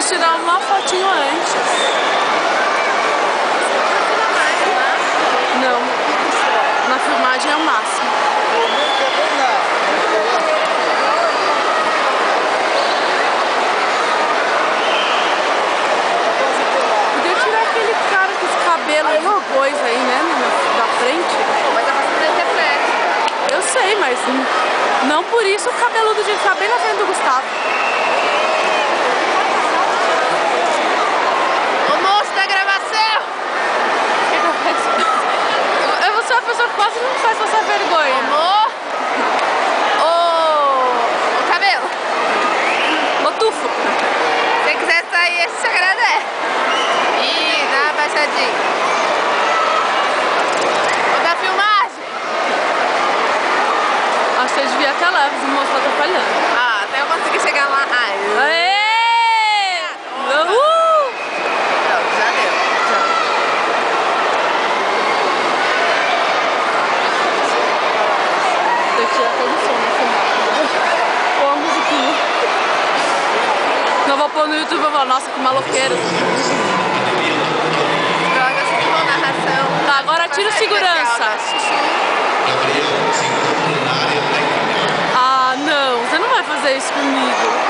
tirar uma fotinho antes. Não. Na filmagem é o máximo. Podia tirar aquele cara com os cabelos de coisa aí, né? Da frente. Mas a frente reflete. Eu sei, mas não por isso o cabeludo de ficar bem na frente do Gustavo. O moço da gravação! Eu sou a pessoa que quase não faz passar vergonha. Amor! O cabelo! O tufo. Se você quiser sair, esse te agradece. Ih, dá uma baixadinha. Vou dar filmagem. Acho que você devia até lá, o moço tá atrapalhando. Ah, até eu conseguir chegar lá. Ai, Aê! Pronto, já deu. Tem que tirar todo o som da filmagem. Pô a musiquinha. Não vou pôr no YouTube e vou falar, nossa, que maloqueiro. Droga, se for narração. Tá, agora tira o segurança. Ah, não, você não vai fazer isso comigo.